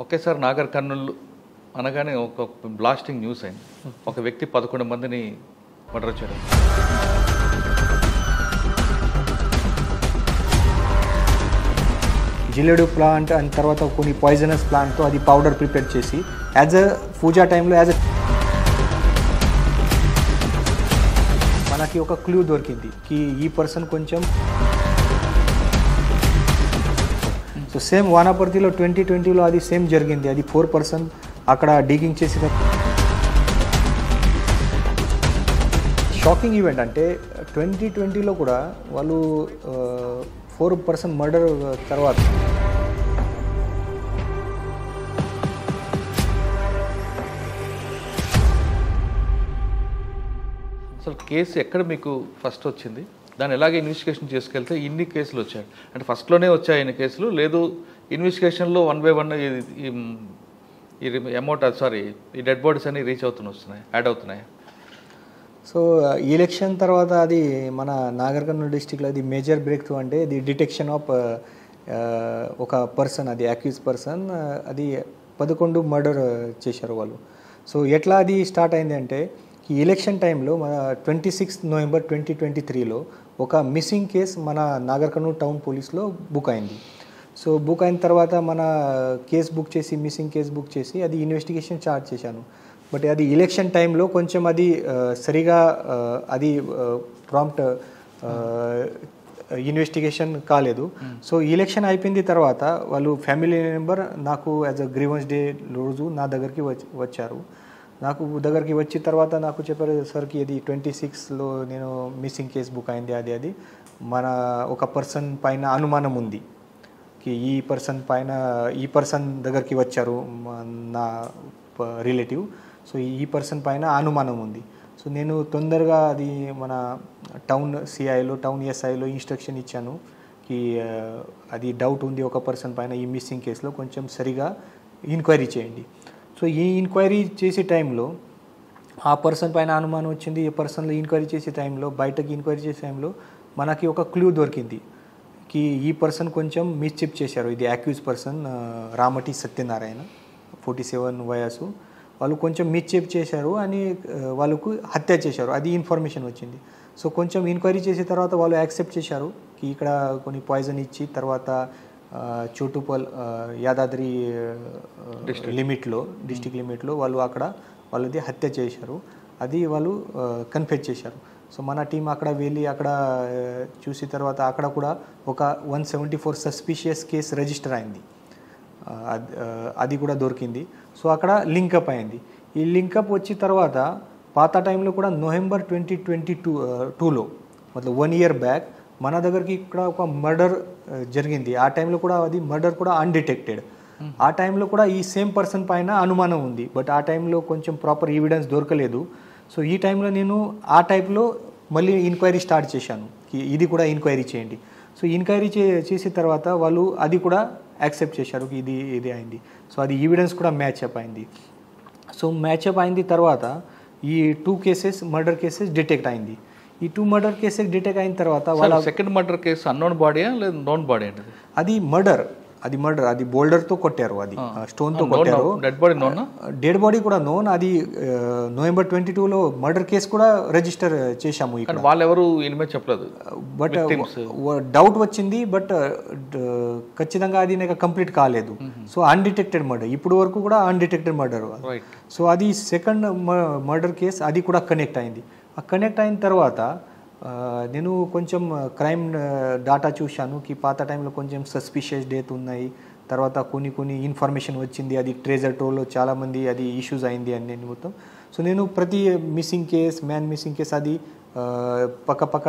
ఒకేసారి నాగర్ కర్నూలు అనగానే ఒక బ్లాస్టింగ్ న్యూస్ అయింది. ఒక వ్యక్తి 11 మందిని మర్డర్ చేయడం. జిలేడు ప్లాంట్ అండ్ తర్వాత కొన్ని పాయిజనస్ ప్లాంట్తో అది పౌడర్ ప్రిపేర్ చేసి యాజ్ అ పూజా టైంలో మనకి ఒక క్లూ దొరికింది కి ఈ పర్సన్ కొంచెం సో సేమ్ వానాపర్తిలో 2020లో అది సేమ్ జరిగింది. అది 4 పర్సన్ అక్కడ డిగింగ్ చేసిన షాకింగ్ ఈవెంట్. అంటే 2020లో కూడా వాళ్ళు 4 పర్సన్ మర్డర్ తర్వాత అసలు కేసు ఎక్కడ మీకు ఫస్ట్ వచ్చింది, దాన్ని ఎలాగే ఇన్వెస్టిగేషన్ చేసుకెళ్తే ఇన్ని కేసులు వచ్చాయి? అంటే ఫస్ట్లోనే వచ్చాయి ఇన్ని కేసులు, లేదు ఇన్వెస్టిగేషన్లో 1 by 1 ఈ అమౌంట్ ఈ డెడ్ బాడీస్ అన్ని వస్తున్నాయి, యాడ్ అవుతున్నాయి? సో ఎలక్షన్ తర్వాత అది మన నాగర్ కర్నూలు డిస్టిక్లో అది మేజర్ బ్రేక్ త్రూ. అంటే ది డిటెక్షన్ ఆఫ్ ఒక పర్సన్, అది అక్యూజ్ పర్సన్, అది 11 మర్డర్ చేశారు వాళ్ళు. సో ఎట్లా అది స్టార్ట్ అయింది అంటే ఈ ఎలక్షన్ టైంలో మన 26 నవంబర్ 2023లో ఒక మిస్సింగ్ కేస్ మన నాగర్ కర్నూలు టౌన్ పోలీస్లో బుక్ అయింది. సో బుక్ అయిన తర్వాత మన కేసు బుక్ చేసి మిస్సింగ్ కేసు బుక్ చేసి అది ఇన్వెస్టిగేషన్ స్టార్ట్ చేశాను. బట్ అది ఎలక్షన్ టైంలో కొంచెం అది సరిగా అది ప్రాంప్ట్ ఇన్వెస్టిగేషన్ కాలేదు. సో ఎలక్షన్ అయిపోయింది తర్వాత వాళ్ళు ఫ్యామిలీ మెంబర్ నాకు యాజ్ అ గ్రీవెన్స్ డే రోజు నా దగ్గరికి వచ్చారు. నాకు దగ్గరికి వచ్చిన తర్వాత నాకు చెప్పారు, సార్కి ఇది 26లో నేను మిస్సింగ్ కేసు బుక్ అయింది, అది మన ఒక పర్సన్ పైన అనుమానం ఉంది కి ఈ పర్సన్ దగ్గరికి వచ్చారు నా రిలేటివ్. సో ఈ పర్సన్ పైన అనుమానం ఉంది. సో నేను తొందరగా అది మన టౌన్ ఎస్ఐలో ఇన్స్ట్రక్షన్ ఇచ్చాను కి అది డౌట్ ఉంది ఒక పర్సన్ పైన ఈ మిస్సింగ్ కేసులో, కొంచెం సరిగా ఎంక్వైరీ చేయండి. సో ఈ ఎంక్వైరీ చేసే టైంలో ఆ పర్సన్ పైన అనుమానం వచ్చింది. ఈ పర్సన్లో ఎంక్వైరీ చేసే టైంలో ఎంక్వైరీ చేసే టైంలో మనకి ఒక క్లూ దొరికింది కి ఈ పర్సన్ కొంచెం మిస్చిప్ చేశారు. ఇది అక్యూజ్ పర్సన్ రామటి సత్యనారాయణ, 47 వయసు. వాళ్ళు కొంచెం మిస్చిప్ చేశారు అని వాళ్ళకు హత్య చేశారు, అది ఇన్ఫర్మేషన్ వచ్చింది. సో కొంచెం ఎంక్వైరీ చేసిన తర్వాత వాళ్ళు యాక్సెప్ట్ చేశారు కి ఇక్కడ కొన్ని పాయిజన్ ఇచ్చి తర్వాత చోటుపల్ యాదాద్రి డిస్టిక్ లిమిట్లో వాళ్ళు అక్కడ వాళ్ళది హత్య చేశారు, అది వాళ్ళు కన్ఫెస్ చేశారు. సో మన టీం అక్కడ వెళ్ళి అక్కడ చూసిన తర్వాత అక్కడ కూడా ఒక 174 సస్పిషియస్ కేసు రిజిస్టర్ అయింది, అది కూడా దొరికింది. సో అక్కడ లింకప్ అయింది. ఈ లింకప్ వచ్చిన తర్వాత పాత టైంలో కూడా నవంబర్ 2022లో మతలబ్ 1 year బ్యాక్ మన దగ్గరికి ఇక్కడ ఒక మర్డర్ జరిగింది. ఆ టైంలో కూడా అది మర్డర్ కూడా అన్డిటెక్టెడ్. ఆ టైంలో కూడా ఈ సేమ్ పర్సన్ పైన అనుమానం ఉంది, బట్ ఆ టైంలో కొంచెం ప్రాపర్ ఎవిడెన్స్ దొరకలేదు. సో ఈ టైంలో నేను ఆ టైప్లో మళ్ళీ ఎంక్వైరీ స్టార్ట్ చేశాను ఇది కూడా ఎంక్వైరీ చేయండి. సో ఎంక్వైరీ చేసిన తర్వాత వాళ్ళు అది కూడా యాక్సెప్ట్ చేశారు ఇది అయింది. సో అది ఎవిడెన్స్ కూడా మ్యాచ్అప్ అయింది. సో మ్యాచ్అప్ అయింది తర్వాత ఈ 2 మర్డర్ కేసెస్ డిటెక్ట్ అయింది. ఈ 2 మర్డర్ కేసెస్ డిటెక్ట్ అయిన తర్వాత వాళ్ళ సెకండ్ మర్డర్ కేసు అన్నోన్ బాడీయా లేదా నోన్ బాడీ అండి? అది మర్డర్ అది బోల్డర్తో కొట్టారు, అది స్టోన్తో కొట్టారు. డెడ్ బాడీ కూడా నోన్. అది నవంబర్ 22లో మర్డర్ కేసు కూడా రిజిస్టర్ చేశాము. ఇక్కడ వాళ్ళెవరు ఇన్వెస్ట్ చెప్పలేదు, బట్ డౌట్ వచ్చింది, బట్ ఖచ్చితంగా అది నాకు కంప్లీట్ కాలేదు. సో అన్డిటెక్టెడ్ మర్డర్, ఇప్పుడు వరకు కూడా అన్డిటెక్టెడ్ మర్డర్. సో అది సెకండ్ మర్డర్ కేసు అది కూడా కనెక్ట్ అయింది. ఆ కనెక్ట్ అయిన తర్వాత నేను కొంచెం క్రైమ్ డాటా చూశాను కి పాత టైంలో కొంచెం సస్పిషియస్ డెత్ ఉన్నాయి, తర్వాత కొన్ని ఇన్ఫర్మేషన్ వచ్చింది, అది ట్రెజర్ ట్రోవ్లో చాలామంది అది ఇష్యూస్ అయింది అని నేను మొత్తం. సో నేను ప్రతి మిస్సింగ్ కేస్ అది పక్క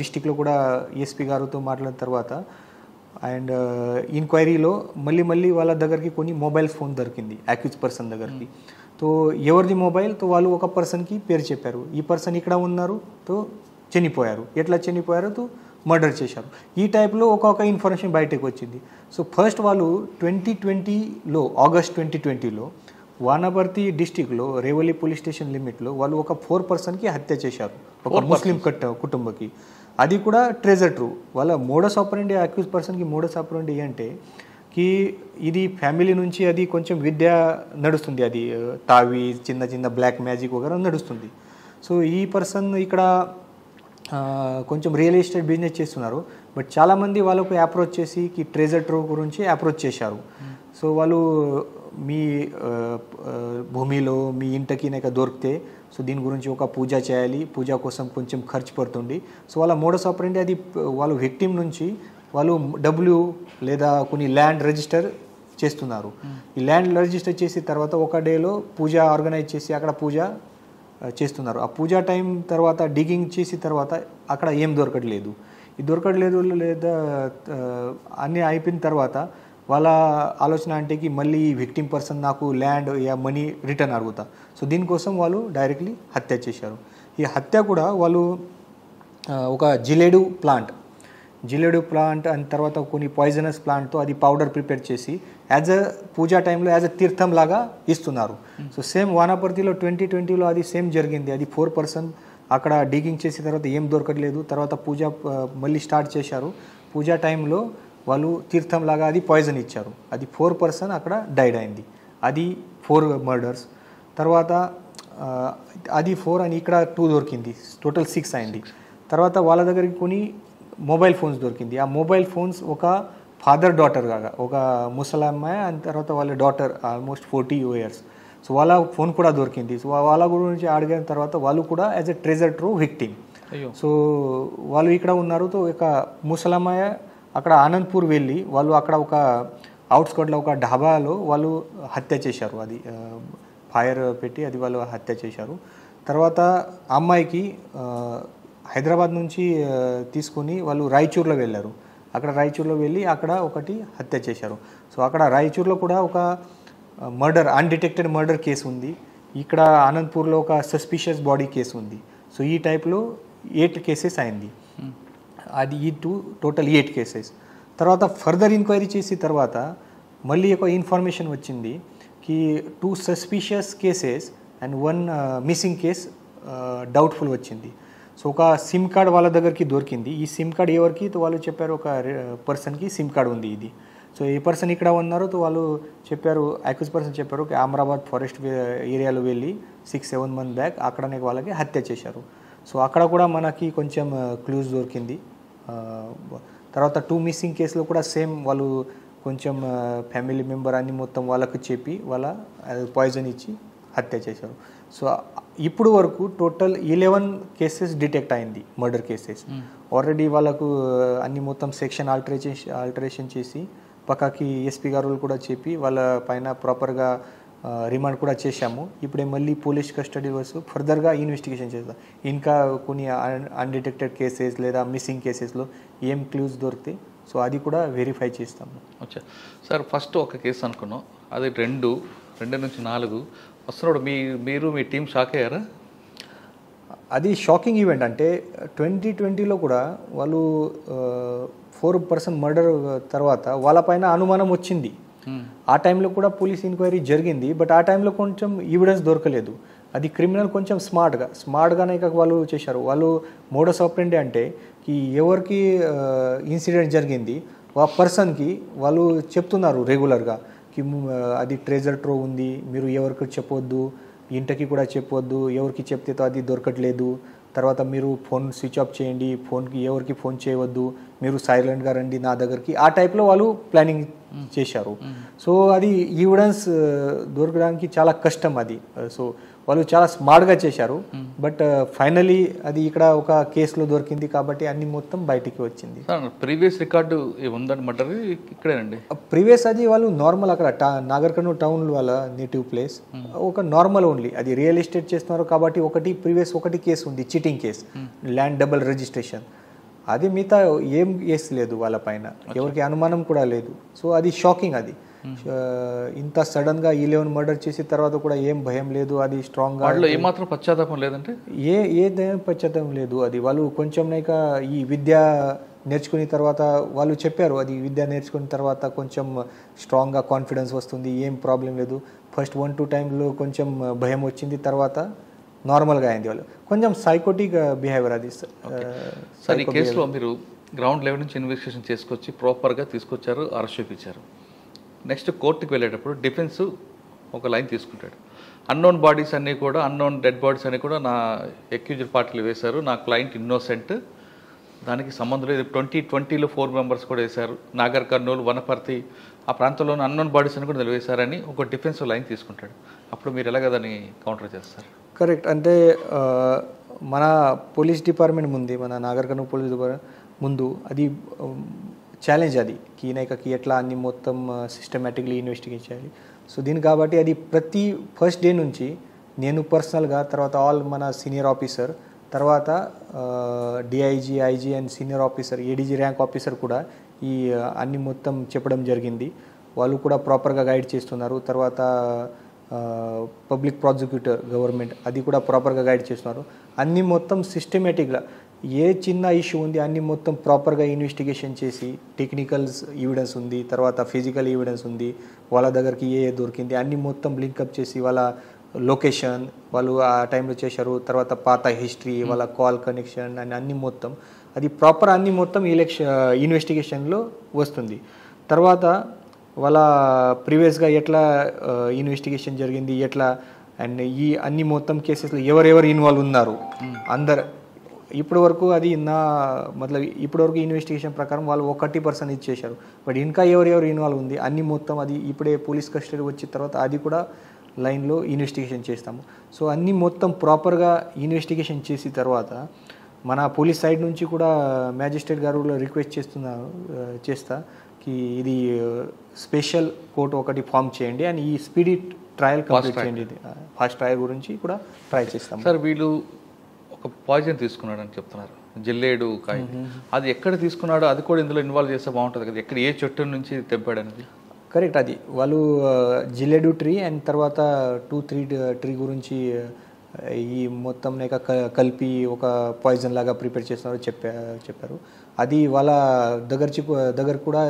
డిస్టిక్లో కూడా ఎస్పీ గారితో మాట్లాడిన తర్వాత అండ్ ఎంక్వైరీలో మళ్ళీ వాళ్ళ దగ్గరికి కొన్ని మొబైల్ ఫోన్ దొరికింది అక్యూజ్ పర్సన్ దగ్గరికి. తో ఎవరిది మొబైల్, తో వాళ్ళు ఒక పర్సన్కి పేరు చెప్పారు, ఈ పర్సన్ ఇక్కడ ఉన్నారు, తో చనిపోయారు, ఎట్లా చనిపోయారు, తో మర్డర్ చేశారు. ఈ టైప్లో ఒక్కొక్క ఇన్ఫర్మేషన్ బయటకు వచ్చింది. సో ఫస్ట్ వాళ్ళు 2020లో ఆగస్ట్ 2020లో వానపర్తి డిస్టిక్లో రేవల్లి పోలీస్ స్టేషన్ లిమిట్లో వాళ్ళు ఒక 4 పర్సన్కి హత్య చేశారు, ఒక ముస్లిం కుటుంబకి. అది కూడా ట్రెజర్ ట్రూ. వాళ్ళ మోడస్ ఆపరెండి అక్యూజ్ పర్సన్కి మోడస్ ఆపరెండి అంటే ఇది ఫ్యామిలీ నుంచి అది కొంచెం విద్య నడుస్తుంది, అది తావి చిన్న చిన్న బ్లాక్ మ్యాజిక్ వగేరా నడుస్తుంది. సో ఈ పర్సన్ ఇక్కడ కొంచెం రియల్ ఎస్టేట్ బిజినెస్ చేస్తున్నారు. బట్ చాలామంది వాళ్ళకు అప్రోచ్ చేసి ట్రెజర్ ట్రో గురించి అప్రోచ్ చేశారు. సో వాళ్ళు మీ భూమిలో మీ ఇంటికి దొరికితే సో దీని గురించి ఒక పూజ చేయాలి, పూజ కోసం కొంచెం ఖర్చు పడుతుంది. సో వాళ్ళ మోడస్ ఆపరెండి అది వాళ్ళు విక్టిమ్ నుంచి వాళ్ళు డబ్బులు లేదా కొన్ని ల్యాండ్ రిజిస్టర్ చేస్తున్నారు. ఈ ల్యాండ్ రిజిస్టర్ చేసిన తర్వాత ఒక డేలో పూజ ఆర్గనైజ్ చేసి అక్కడ పూజ చేస్తున్నారు. ఆ పూజా టైం తర్వాత డిగింగ్ చేసిన తర్వాత అక్కడ ఏం దొరకట్లేదు. ఈ దొరకట్లేదు లేదా అన్నీ అయిపోయిన తర్వాత వాళ్ళ ఆలోచన అంటే మళ్ళీ విక్టిమ్ పర్సన్ నాకు ల్యాండ్ యా మనీ రిటర్న్ అడుగుతా. సో దీనికోసం వాళ్ళు డైరెక్ట్లీ హత్య చేశారు. ఈ హత్య కూడా వాళ్ళు ఒక జిలేడు ప్లాంట్ అండ్ తర్వాత కొన్ని పాయిజనస్ ప్లాంట్తో అది పౌడర్ ప్రిపేర్ చేసి యాజ్ అ పూజా టైంలో యాజ్ అ తీర్థం లాగా ఇస్తున్నారు. సో సేమ్ వానాపర్తిలో 2020లో అది సేమ్ జరిగింది. అది 4 person అక్కడ డిగింగ్ చేసిన తర్వాత ఏం దొరకట్లేదు, తర్వాత పూజ మళ్ళీ స్టార్ట్ చేశారు. పూజా టైంలో వాళ్ళు తీర్థం లాగా అది పాయిజన్ ఇచ్చారు. అది 4 person అక్కడ డైడ్ అయింది. అది 4 murders. తర్వాత అది 4 అని ఇక్కడ 2 దొరికింది, టోటల్ 6 అయింది. తర్వాత వాళ్ళ దగ్గరికి కొన్ని మొబైల్ ఫోన్స్ దొరికింది. ఆ మొబైల్ ఫోన్స్ ఒక ఫాదర్ డాటర్ కాగా ఒక ముసలమ్మాయి అండ్ తర్వాత వాళ్ళ డాటర్ ఆల్మోస్ట్ 40 years. సో వాళ్ళ ఫోన్ కూడా దొరికింది. సో వాళ్ళ గురించి అడిగిన తర్వాత వాళ్ళు కూడా as a treasure trove victim. So వాళ్ళు ఇక్కడ ఉన్నారు. తో ఒక ముసలమ్మాయి అక్కడ ఆనంద్పూర్ వెళ్ళి వాళ్ళు అక్కడ ఒక అవుట్స్కట్లో ఒక ఢాబాలో వాళ్ళు హత్య చేశారు. అది ఫైర్ పెట్టి అది వాళ్ళు హత్య చేశారు. తర్వాత అమ్మాయికి హైదరాబాద్ నుంచి తీసుకుని వాళ్ళు రాయచూర్లో వెళ్ళారు. అక్కడ రాయచూర్లో వెళ్ళి అక్కడ ఒకటి హత్య చేశారు. సో అక్కడ రాయచూర్లో కూడా ఒక అన్డిటెక్టెడ్ మర్డర్ కేసు ఉంది. ఇక్కడ ఆనంద్పూర్లో ఒక సస్పిషియస్ బాడీ కేసు ఉంది. సో ఈ టైప్లో 8 cases అయింది. అది ఈ టోటల్ 8 cases. తర్వాత ఫర్దర్ ఎంక్వైరీ చేసిన తర్వాత మళ్ళీ ఒక ఇన్ఫర్మేషన్ వచ్చింది 2 suspicious cases and 1 missing case doubtful వచ్చింది. సో ఒక సిమ్ కార్డ్ వాళ్ళ దగ్గరికి దొరికింది. ఈ సిమ్ కార్డ్ ఎవరికి వాళ్ళు చెప్పారు ఒక పర్సన్కి సిమ్ కార్డ్ ఉంది ఇది. సో ఏ పర్సన్ ఇక్కడ ఉన్నారు వాళ్ళు చెప్పారు, అక్యూజ్ పర్సన్ చెప్పారు అమరాబాద్ ఫారెస్ట్ ఏరియాలో వెళ్ళి 6-7 months బ్యాక్ అక్కడనే వాళ్ళకి హత్య చేశారు. సో అక్కడ కూడా మనకి కొంచెం క్లూజ్ దొరికింది. తర్వాత 2 missing కేసులో కూడా సేమ్ వాళ్ళు కొంచెం ఫ్యామిలీ మెంబర్ అని మొత్తం వాళ్ళకు చెప్పి వాళ్ళ పాయిజన్ ఇచ్చి హత్య చేశారు. సో ఇప్పుడు వరకు టోటల్ 11 cases డిటెక్ట్ అయింది, మర్డర్ కేసెస్. ఆల్రెడీ వాళ్ళకు అన్ని మొత్తం సెక్షన్ ఆల్టరేషన్ చేసి పక్కకి ఎస్పీ గారు కూడా చెప్పి వాళ్ళ పైన ప్రాపర్గా రిమాండ్ కూడా చేశాము. ఇప్పుడే మళ్ళీ పోలీస్ కస్టడీ వస్తూ ఫర్దర్గా ఇన్వెస్టిగేషన్ చేస్తాం. ఇంకా కొన్ని అన్డిటెక్టెడ్ కేసెస్ లేదా మిస్సింగ్ కేసెస్లో ఏం క్లూస్ దొరికితే సో అది కూడా వెరిఫై చేస్తాము. అచ్చా సార్, ఫస్ట్ ఒక కేసు అనుకున్నాం, అది 2 నుంచి 4 వస్తున్నాడు. మీరు మీ టీం షాక్ అయ్యారా? అది షాకింగ్ ఈవెంట్. అంటే 2020లో కూడా వాళ్ళు 4 person మర్డర్ తర్వాత వాళ్ళపైన అనుమానం వచ్చింది. ఆ టైంలో కూడా పోలీస్ ఎంక్వైరీ జరిగింది. బట్ ఆ టైంలో కొంచెం ఎవిడెన్స్ దొరకలేదు. అది క్రిమినల్ కొంచెం స్మార్ట్గానే వాళ్ళు చేశారు. వాళ్ళు మోడస్ ఆపరెండి అంటే ఎవరికి ఇన్సిడెంట్ జరిగింది ఆ పర్సన్కి వాళ్ళు చెప్తున్నారు రెగ్యులర్గా అది ట్రెజర్ ట్రో ఉంది, మీరు ఎవరికి చెప్పొద్దు, ఇంటికి కూడా చెప్పొద్దు, ఎవరికి చెప్తే అది దొరకట్లేదు, తర్వాత మీరు ఫోన్ స్విచ్ ఆఫ్ చేయండి, ఫోన్కి ఎవరికి ఫోన్ చేయవద్దు, మీరు సైలెంట్గా రండి నా దగ్గరికి, ఆ టైప్లో వాళ్ళు ప్లానింగ్ చేశారు. సో అది ఎవిడెన్స్ దొరకడానికి చాలా కష్టం అది. సో వాళ్ళు చాలా స్మార్ట్గా చేశారు. బట్ ఫైనలీ అది ఇక్కడ ఒక కేసులో దొరికింది కాబట్టి అన్ని మొత్తం బయటికి వచ్చింది. ప్రీవియస్ రికార్డు ఉందండి మర్డర్ ఇక్కడేనండి. ప్రీవియస్ అది వాళ్ళు నార్మల్ అక్కడ నాగర్కర్నూల్ టౌన్ వాళ్ళ నేటివ్ ప్లేస్, ఒక నార్మల్ ఓన్లీ అది రియల్ ఎస్టేట్ చేస్తున్నారు కాబట్టి ప్రీవియస్ ఒకటి కేసు ఉంది, cheating case, land double registration. అది మిగతా ఏం కేసు లేదు వాళ్ళ పైన, ఎవరికి అనుమానం కూడా లేదు. సో అది షాకింగ్. అది ఇంత సడన్ గా 11 మర్డర్ చేసిన తర్వాత కూడా ఏం భయం లేదు, అది స్ట్రాంగ్ గా ఏమాత్రం పశ్చాత్తాపం లేదంటే ఏదైనా పశ్చాత్తాపం లేదు. అది వాళ్ళు కొంచెం ఈ విద్య నేర్చుకున్న తర్వాత వాళ్ళు చెప్పారు, అది విద్య నేర్చుకున్న తర్వాత కొంచెం స్ట్రాంగ్గా కాన్ఫిడెన్స్ వస్తుంది, ఏం ప్రాబ్లం లేదు. ఫస్ట్ 1-2 టైంలో కొంచెం భయం వచ్చింది, తర్వాత నార్మల్గా అయింది. వాళ్ళు కొంచెం సైకోటిక్ బిహేవియర్ అది. సార్ ఈ కేసులో మీరు గ్రౌండ్ లెవెల్ నుంచి ఇన్వెస్టిగేషన్ చేసుకొచ్చి ప్రాపర్గా తీసుకొచ్చారు, అరెస్ట్ చేయించారు. నెక్స్ట్ కోర్టుకి వెళ్ళేటప్పుడు డిఫెన్స్ ఒక లైన్ తీసుకుంటాడు. అన్నోన్ బాడీస్ అన్నీ కూడా, అన్నోన్ డెడ్ బాడీస్ అన్నీ కూడా నా అక్యూజ్డ్ పార్టీలు వేశారు, నా క్లయింట్ ఇన్నోసెంట్, దానికి సంబంధం లేదు. 2020లో 4 మెంబర్స్ కూడా వేశారు, నాగర్ కర్నూలు, వనపర్తి ఆ ప్రాంతంలోని అన్నోన్ బాడీస్ అని కూడా నిలవేశారని ఒక డిఫెన్స్ లైన్ తీసుకుంటాడు. అప్పుడు మీరు ఎలాగ దాన్ని కౌంటర్ చేస్తారు? కరెక్ట్. అంటే మన పోలీస్ డిపార్ట్మెంట్ ముందు, మన నాగర్ కర్నూలు పోలీస్ డిపార్ట్మెంట్ ముందు అది ఛాలెంజ్, అది కీనైకకి ఎట్లా అన్ని మొత్తం సిస్టమేటిక్లీ ఇన్వెస్టిగేట్ చేయాలి. సో దీని కాబట్టి అది ప్రతి ఫస్ట్ డే నుంచి నేను పర్సనల్గా, తర్వాత ఆల్ మన సీనియర్ ఆఫీసర్, తర్వాత DIG, IG and senior officer, ADG rank officer కూడా ఈ అన్ని మొత్తం చెప్పడం జరిగింది. వాళ్ళు కూడా ప్రాపర్గా గైడ్ చేస్తున్నారు. తర్వాత పబ్లిక్ ప్రాసిక్యూటర్ గవర్నమెంట్ అది కూడా ప్రాపర్గా గైడ్ చేస్తున్నారు. అన్నీ మొత్తం సిస్టమేటిక్గా ఏ చిన్న ఇష్యూ ఉంది అన్నీ మొత్తం ప్రాపర్గా ఇన్వెస్టిగేషన్ చేసి, టెక్నికల్స్ ఎవిడెన్స్ ఉంది, తర్వాత ఫిజికల్ ఎవిడెన్స్ ఉంది, వాళ్ళ దగ్గరికి ఏ దొరికింది అన్నీ మొత్తం లింకప్ చేసి, వాళ్ళ లొకేషన్ వాళ్ళు ఆ టైంలో చేశారు, తర్వాత పాత హిస్టరీ, వాళ్ళ కాల్ కనెక్షన్ అని అన్నీ మొత్తం అది ప్రాపర్ అన్నీ మొత్తం ఇన్వెస్టిగేషన్లో వస్తుంది. తర్వాత వాళ్ళ ప్రీవియస్గా ఎట్లా ఇన్వెస్టిగేషన్ జరిగింది, ఎట్లా అండ్ ఈ అన్ని మొత్తం కేసెస్లో ఎవరెవరు ఇన్వాల్వ్ ఉన్నారు అందరు. ఇప్పటి వరకు అది ఇప్పటివరకు ఇన్వెస్టిగేషన్ ప్రకారం వాళ్ళు 1% ఇచ్చేశారు. బట్ ఇంకా ఎవరెవరు ఇన్వాల్వ్ ఉంది అన్ని మొత్తం అది ఇప్పుడే పోలీస్ కస్టడీ వచ్చిన తర్వాత అది కూడా లైన్లో ఇన్వెస్టిగేషన్ చేస్తాము. సో అన్నీ మొత్తం ప్రాపర్గా ఇన్వెస్టిగేషన్ చేసిన తర్వాత మన పోలీస్ సైడ్ నుంచి కూడా మ్యాజిస్ట్రేట్ గారు రిక్వెస్ట్ చేస్తా కి ఇది స్పెషల్ కోర్టు ఒకటి ఫామ్ చేయండి అని, ఈ స్పీడీ ట్రయల్ కంప్లీట్ చేయండి, ఇది ఫాస్ట్ ట్రయల్ గురించి కూడా ట్రై చేస్తాం. సార్ వీళ్ళు ఒక పాయిజన్ తీసుకున్నాడు అని చెప్తున్నారు, జిల్లేడు కాయ, అది ఎక్కడ తీసుకున్నాడో అది కూడా ఇందులో ఇన్వాల్వ్ చేస్తే బాగుంటుంది కదా, ఎక్కడ ఏ చెట్టు నుంచి తెంపాడు అనేది? కరెక్ట్. అది వాళ్ళు జిల్లెడు ట్రీ అండ్ తర్వాత 2-3 ట్రీ గురించి ఈ మొత్తం కలిపి ఒక పాయిజన్ లాగా ప్రిపేర్ చేస్తున్నారో చెప్పారు. అది వాళ్ళ దగ్గర కూడా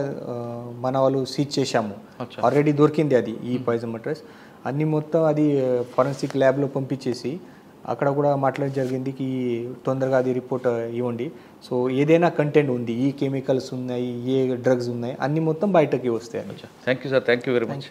మన వాళ్ళు సీజ్ చేశాము, ఆల్రెడీ దొరికింది అది ఈ పాయిజన్ మటర్స్ అన్నీ మొత్తం. అది ఫారెన్సిక్ ల్యాబ్లో పంపించేసి అక్కడ కూడా మాట్లాడడం జరిగింది కి తొందరగా అది రిపోర్ట్ ఇవ్వండి. సో ఏదైనా కంటెంట్ ఉంది, ఈ కెమికల్స్ ఉన్నాయి, ఏ డ్రగ్స్ ఉన్నాయి అన్నీ మొత్తం బయటకి వస్తాయి. Thank you sir, thank you very much.